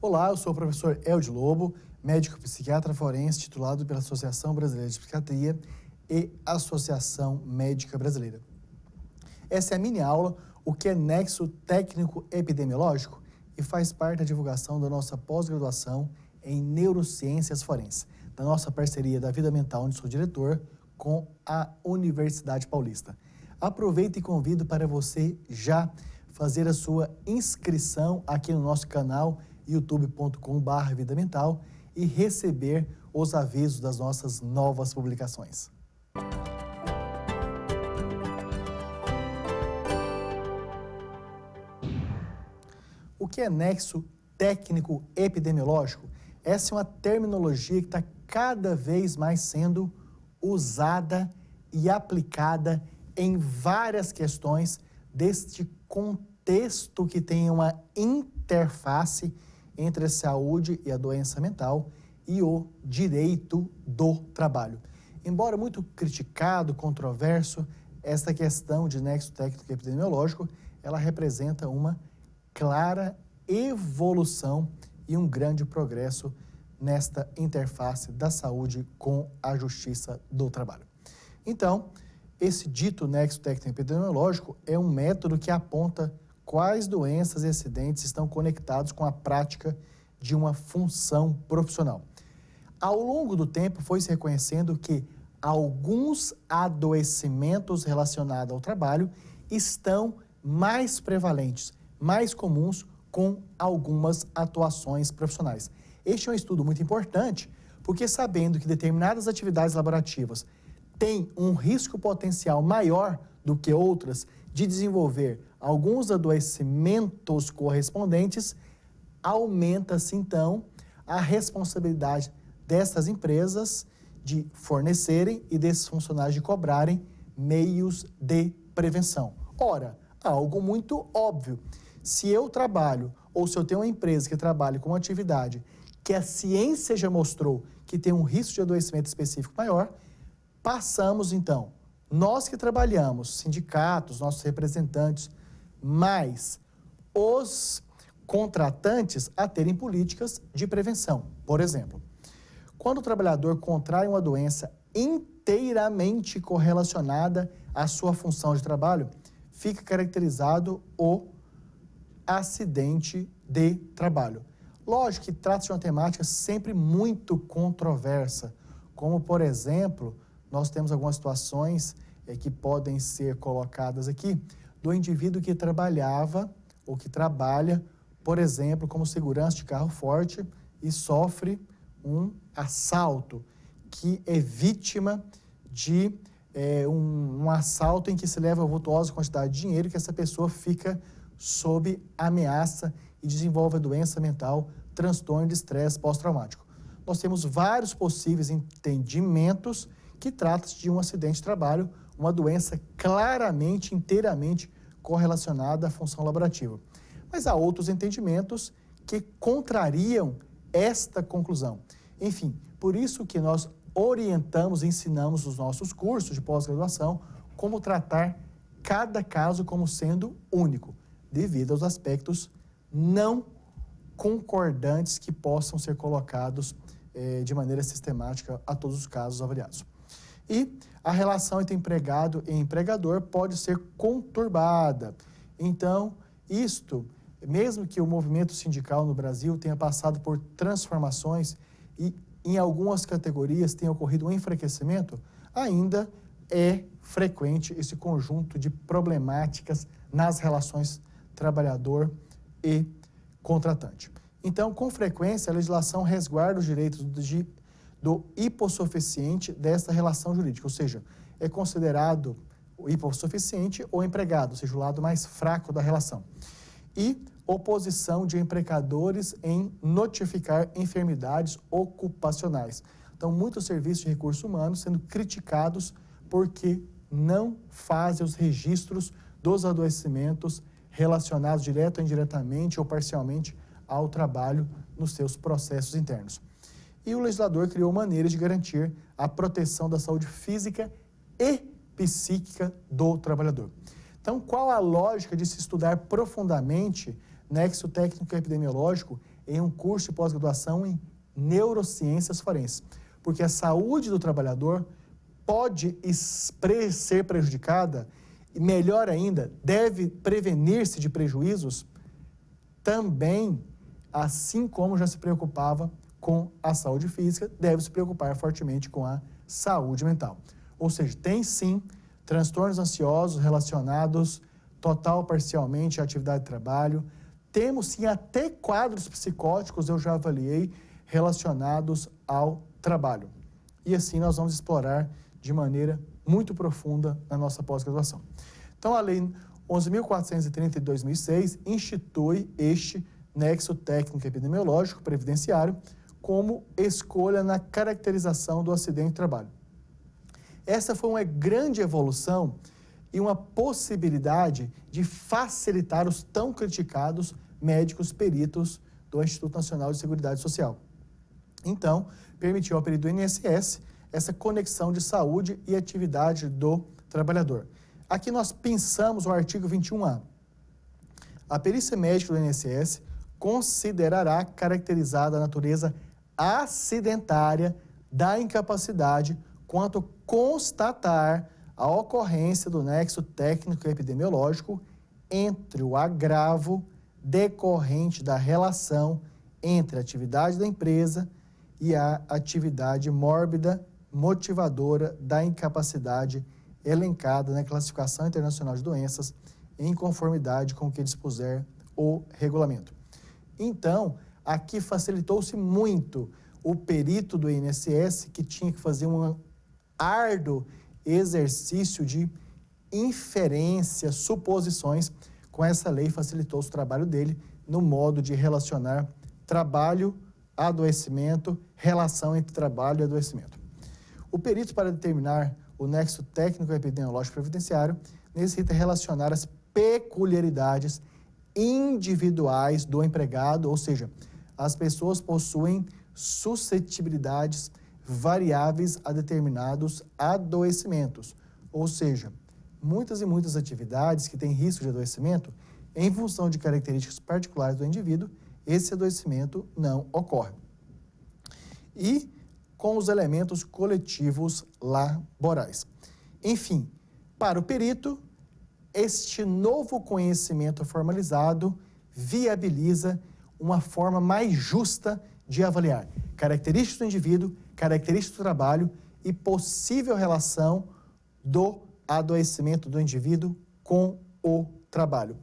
Olá, eu sou o professor Eldio Lobo, médico psiquiatra forense titulado pela Associação Brasileira de Psiquiatria e Associação Médica Brasileira. Essa é a mini aula, o que é nexo técnico epidemiológico, e faz parte da divulgação da nossa pós-graduação em neurociências forenses, da nossa parceria da Vida Mental, onde sou diretor, com a Universidade Paulista. Aproveito e convido para você já fazer a sua inscrição aqui no nosso canal youtube.com/Vida Mental e receber os avisos das nossas novas publicações. O que é nexo técnico epidemiológico? Essa é uma terminologia que está cada vez mais sendo usada e aplicada em várias questões deste contexto que tem uma interface entre a saúde e a doença mental e o direito do trabalho. Embora muito criticado, controverso, esta questão de nexo técnico epidemiológico, ela representa uma clara evolução e um grande progresso nesta interface da saúde com a justiça do trabalho. Então, esse dito nexo técnico epidemiológico é um método que aponta quais doenças e acidentes estão conectados com a prática de uma função profissional. Ao longo do tempo, foi se reconhecendo que alguns adoecimentos relacionados ao trabalho estão mais prevalentes, mais comuns com algumas atuações profissionais. Este é um estudo muito importante, porque sabendo que determinadas atividades laborativas têm um risco potencial maior do que outras de desenvolver alguns adoecimentos correspondentes, aumenta-se então a responsabilidade dessas empresas de fornecerem e desses funcionários de cobrarem meios de prevenção. Ora, algo muito óbvio. Se eu trabalho, ou se eu tenho uma empresa que trabalha com uma atividade que a ciência já mostrou que tem um risco de adoecimento específico maior, passamos então, nós que trabalhamos, sindicatos, nossos representantes, mais os contratantes a terem políticas de prevenção. Por exemplo, quando o trabalhador contrai uma doença inteiramente correlacionada à sua função de trabalho, fica caracterizado o acidente de trabalho. Lógico que trata-se de uma temática sempre muito controversa, como, por exemplo, nós temos algumas situações que podem ser colocadas aqui, do indivíduo que trabalhava ou que trabalha, por exemplo, como segurança de carro forte e sofre um assalto, que é vítima de um assalto em que se leva a vultuosa quantidade de dinheiro, que essa pessoa fica sob ameaça e desenvolve a doença mental, transtorno de estresse pós-traumático. Nós temos vários possíveis entendimentos que tratam-se de um acidente de trabalho, uma doença claramente, inteiramente correlacionada à função laborativa. Mas há outros entendimentos que contrariam esta conclusão. Enfim, por isso que nós orientamos e ensinamos nos nossos cursos de pós-graduação como tratar cada caso como sendo único, devido aos aspectos não concordantes que possam ser colocados de maneira sistemática a todos os casos avaliados. E a relação entre empregado e empregador pode ser conturbada. Então, isto, mesmo que o movimento sindical no Brasil tenha passado por transformações e em algumas categorias tenha ocorrido um enfraquecimento, ainda é frequente esse conjunto de problemáticas nas relações trabalhador e contratante. Então, com frequência, a legislação resguarda os direitos do hipossuficiente desta relação jurídica, ou seja, é considerado o hipossuficiente ou empregado, ou seja, o lado mais fraco da relação. E oposição de empregadores em notificar enfermidades ocupacionais. Então, muitos serviços de recursos humanos sendo criticados porque não fazem os registros dos adoecimentos relacionados direta ou indiretamente ou parcialmente ao trabalho nos seus processos internos. E o legislador criou maneiras de garantir a proteção da saúde física e psíquica do trabalhador. Então, qual a lógica de se estudar profundamente nexo técnico epidemiológico em um curso de pós-graduação em neurociências forenses, porque a saúde do trabalhador pode ser prejudicada e, melhor ainda, deve prevenir-se de prejuízos também, assim como já se preocupava com a saúde física, deve se preocupar fortemente com a saúde mental. Ou seja, tem sim transtornos ansiosos relacionados total ou parcialmente à atividade de trabalho. Temos sim até quadros psicóticos, eu já avaliei, relacionados ao trabalho. E assim nós vamos explorar de maneira muito profunda na nossa pós-graduação. Então, a Lei 11.430 de 2006 institui este nexo técnico epidemiológico previdenciário como escolha na caracterização do acidente de trabalho. Essa foi uma grande evolução e uma possibilidade de facilitar os tão criticados médicos peritos do Instituto Nacional de Seguridade Social. Então, permitiu ao perito do INSS essa conexão de saúde e atividade do trabalhador. Aqui nós pensamos o artigo 21A. A perícia médica do INSS considerará caracterizada a natureza acidentária da incapacidade quanto constatar a ocorrência do nexo técnico epidemiológico entre o agravo decorrente da relação entre a atividade da empresa e a atividade mórbida motivadora da incapacidade elencada na Classificação Internacional de Doenças em conformidade com o que dispuser o regulamento. Então, aqui facilitou-se muito o perito do INSS, que tinha que fazer um árduo exercício de inferência, suposições. Com essa lei facilitou-se o trabalho dele no modo de relacionar trabalho, adoecimento, relação entre trabalho e adoecimento. O perito, para determinar o nexo técnico epidemiológico previdenciário, necessita relacionar as peculiaridades individuais do empregado, ou seja, as pessoas possuem suscetibilidades variáveis a determinados adoecimentos, ou seja, muitas e muitas atividades que têm risco de adoecimento, em função de características particulares do indivíduo, esse adoecimento não ocorre. E com os elementos coletivos laborais. Enfim, para o perito, este novo conhecimento formalizado viabiliza uma forma mais justa de avaliar características do indivíduo, características do trabalho e possível relação do adoecimento do indivíduo com o trabalho.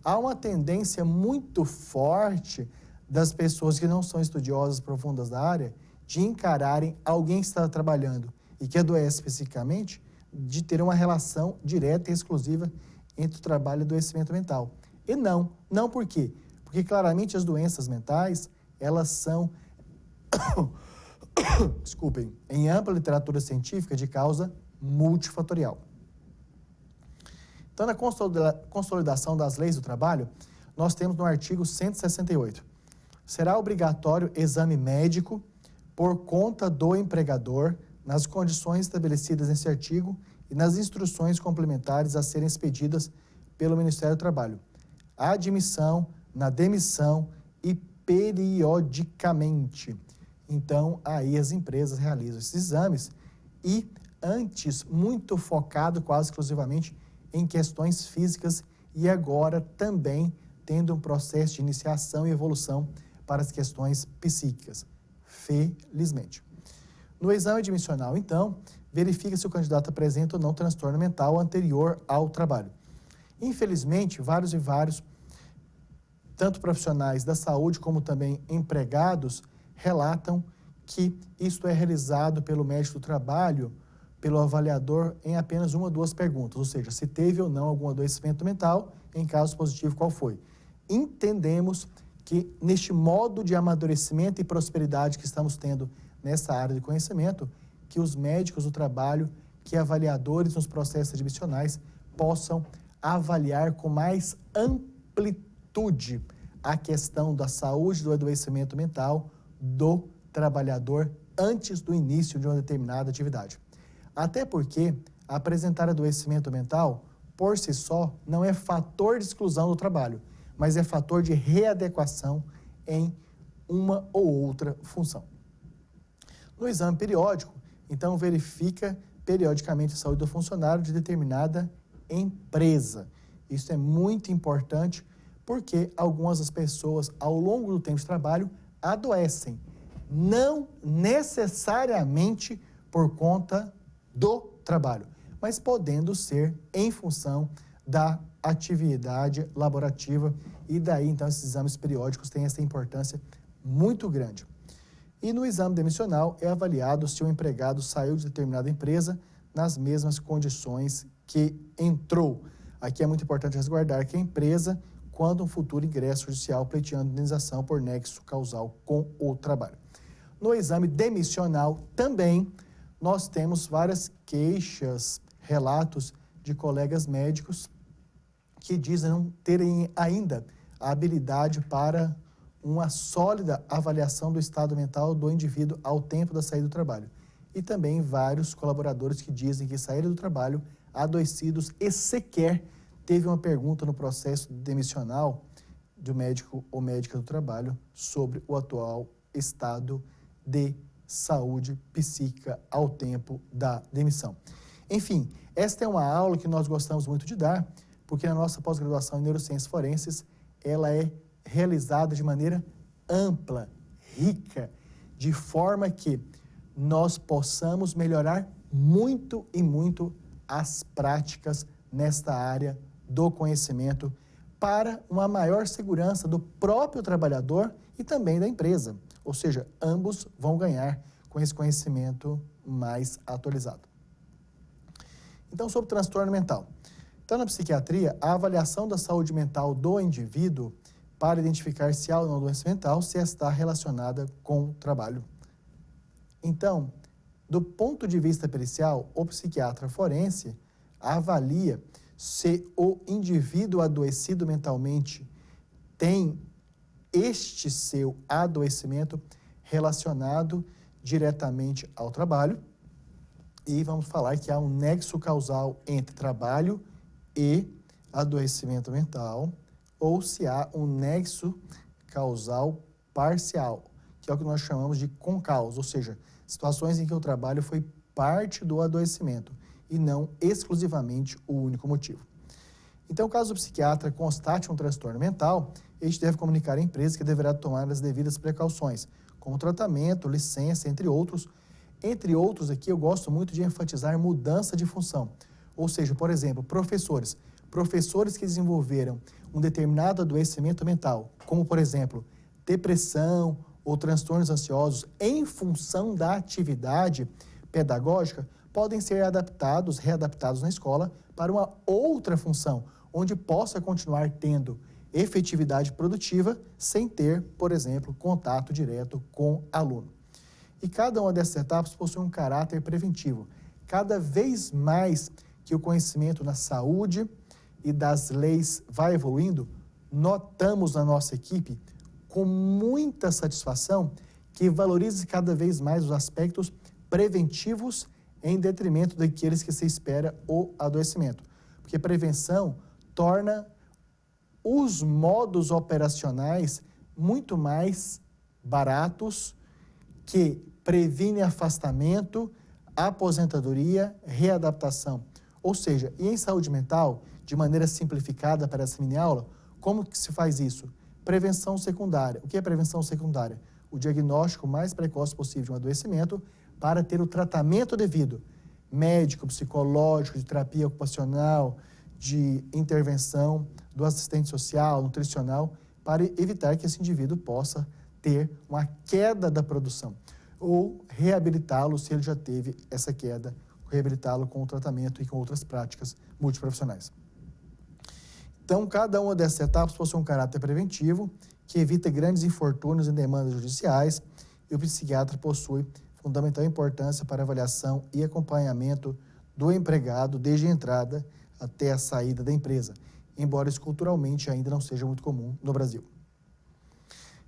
Há uma tendência muito forte das pessoas que não são estudiosas profundas da área de encararem alguém que está trabalhando e que adoece psicicamente, de ter uma relação direta e exclusiva entre o trabalho e o adoecimento mental. E não por quê? Porque claramente as doenças mentais, elas são, desculpem, em ampla literatura científica de causa multifatorial. Então, na consolidação das leis do trabalho, nós temos no artigo 168, será obrigatório exame médico por conta do empregador, nas condições estabelecidas nesse artigo e nas instruções complementares a serem expedidas pelo Ministério do Trabalho. A admissão, na demissão e periodicamente. Então, aí as empresas realizam esses exames e, antes, muito focado quase exclusivamente em questões físicas e agora também tendo um processo de iniciação e evolução para as questões psíquicas. Felizmente. No exame admissional, então, verifica se o candidato apresenta ou não transtorno mental anterior ao trabalho. Infelizmente, vários, tanto profissionais da saúde como também empregados, relatam que isto é realizado pelo médico do trabalho, pelo avaliador, em apenas uma ou duas perguntas, ou seja, se teve ou não algum adoecimento mental, em caso positivo, qual foi. Entendemos que neste modo de amadurecimento e prosperidade que estamos tendo nessa área de conhecimento, que os médicos do trabalho, que avaliadores nos processos admissionais possam avaliar com mais amplitude a questão da saúde do adoecimento mental do trabalhador antes do início de uma determinada atividade. Até porque apresentar adoecimento mental, por si só, não é fator de exclusão do trabalho, mas é fator de readequação em uma ou outra função. No exame periódico, então, verifica periodicamente a saúde do funcionário de determinada empresa. Isso é muito importante porque algumas das pessoas, ao longo do tempo de trabalho, adoecem. Não necessariamente por conta do trabalho, mas podendo ser em função da atividade laborativa. E daí, então, esses exames periódicos têm essa importância muito grande. E no exame demissional é avaliado se o empregado saiu de determinada empresa nas mesmas condições que entrou. Aqui é muito importante resguardar que a empresa, quando um futuro ingresso judicial pleiteando indenização por nexo causal com o trabalho. No exame demissional também nós temos várias queixas, relatos de colegas médicos que dizem não terem ainda a habilidade para uma sólida avaliação do estado mental do indivíduo ao tempo da saída do trabalho. E também vários colaboradores que dizem que saíram do trabalho adoecidos e sequer teve uma pergunta no processo demissional do médico ou médica do trabalho sobre o atual estado de saúde psíquica ao tempo da demissão. Enfim, esta é uma aula que nós gostamos muito de dar, porque na nossa pós-graduação em Neurociências Forenses, ela é realizada de maneira ampla, rica, de forma que nós possamos melhorar muito e muito as práticas nesta área do conhecimento para uma maior segurança do próprio trabalhador e também da empresa. Ou seja, ambos vão ganhar com esse conhecimento mais atualizado. Então, sobre transtorno mental. Então, na psiquiatria, a avaliação da saúde mental do indivíduo para identificar se há ou não doença mental, se está relacionada com o trabalho. Então, do ponto de vista pericial, o psiquiatra forense avalia se o indivíduo adoecido mentalmente tem este seu adoecimento relacionado diretamente ao trabalho, e vamos falar que há um nexo causal entre trabalho e adoecimento mental, ou se há um nexo causal parcial, que é o que nós chamamos de concausa, ou seja, situações em que o trabalho foi parte do adoecimento e não exclusivamente o único motivo. Então, caso o psiquiatra constate um transtorno mental, este deve comunicar à empresa que deverá tomar as devidas precauções, como tratamento, licença, entre outros. Entre outros aqui, eu gosto muito de enfatizar mudança de função. Ou seja, por exemplo, professores que desenvolveram um determinado adoecimento mental, como, por exemplo, depressão ou transtornos ansiosos, em função da atividade pedagógica, podem ser readaptados na escola para uma outra função, onde possa continuar tendo efetividade produtiva sem ter, por exemplo, contato direto com aluno. E cada uma dessas etapas possui um caráter preventivo. Cada vez mais que o conhecimento na saúde e das leis vai evoluindo, notamos na nossa equipe, com muita satisfação, que valoriza cada vez mais os aspectos preventivos em detrimento daqueles que se espera o adoecimento. Porque prevenção torna os modos operacionais muito mais baratos, que previne afastamento, aposentadoria, readaptação. Ou seja, e em saúde mental, de maneira simplificada para essa mini-aula, como que se faz isso? Prevenção secundária. O que é prevenção secundária? O diagnóstico mais precoce possível de um adoecimento para ter o tratamento devido, médico, psicológico, de terapia ocupacional, de intervenção do assistente social, nutricional, para evitar que esse indivíduo possa ter uma queda da produção, ou reabilitá-lo se ele já teve essa queda, reabilitá-lo com o tratamento e com outras práticas multiprofissionais. Então, cada uma dessas etapas possui um caráter preventivo, que evita grandes infortúnios em demandas judiciais, e o psiquiatra possui fundamental importância para avaliação e acompanhamento do empregado desde a entrada até a saída da empresa, embora isso culturalmente ainda não seja muito comum no Brasil.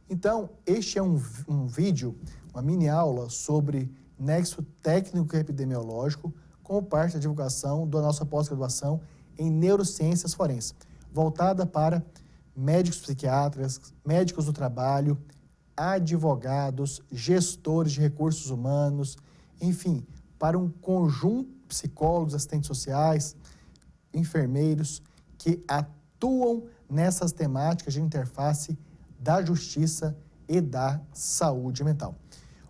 Então, este é um vídeo, uma mini-aula sobre nexo técnico e epidemiológico, como parte da divulgação da nossa pós-graduação em Neurociências Forenses, voltada para médicos psiquiatras, médicos do trabalho, advogados, gestores de recursos humanos, enfim, para um conjunto de psicólogos, assistentes sociais, enfermeiros que atuam nessas temáticas de interface da justiça e da saúde mental.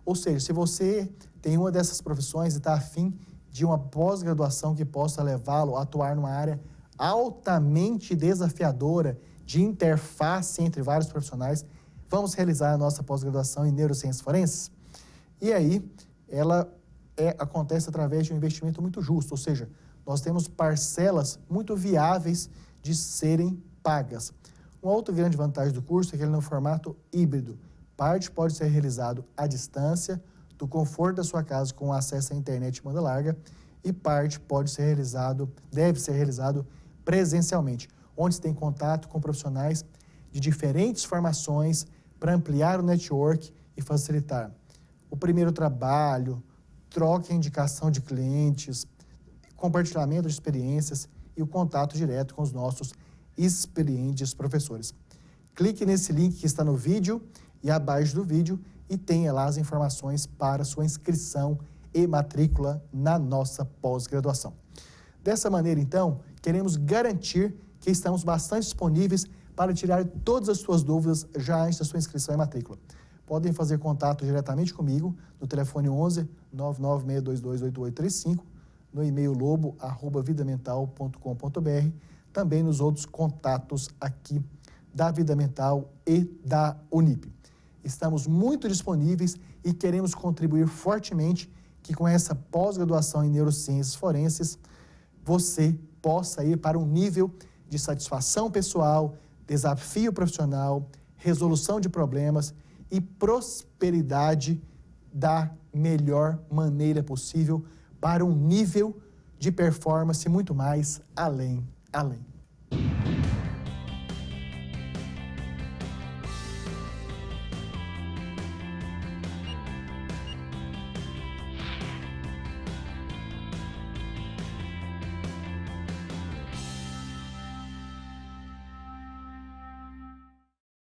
Ou seja, se você tem uma dessas profissões e está afim de uma pós-graduação que possa levá-lo a atuar numa área altamente desafiadora de interface entre vários profissionais, vamos realizar a nossa pós-graduação em Neurociências Forenses. E aí, ela acontece através de um investimento muito justo, ou seja, nós temos parcelas muito viáveis de serem pagas. Uma outra grande vantagem do curso é que ele é no formato híbrido. Parte pode ser realizado à distância, do conforto da sua casa com acesso à internet e banda larga, e parte deve ser realizado presencialmente, onde se tem contato com profissionais de diferentes formações para ampliar o network e facilitar o primeiro trabalho, troca e indicação de clientes, compartilhamento de experiências e o contato direto com os nossos experientes professores. Clique nesse link que está no vídeo e abaixo do vídeo e tenha lá as informações para sua inscrição e matrícula na nossa pós-graduação. Dessa maneira, então, queremos garantir que estamos bastante disponíveis para tirar todas as suas dúvidas já antes da sua inscrição e matrícula. Podem fazer contato diretamente comigo no telefone 11 99622 8835, no e-mail lobo@vidamental.com.br, também nos outros contatos aqui da Vida Mental e da Unip. Estamos muito disponíveis e queremos contribuir fortemente que com essa pós-graduação em Neurociências Forenses, você possa ir para um nível de satisfação pessoal, desafio profissional, resolução de problemas e prosperidade da melhor maneira possível para um nível de performance muito mais além.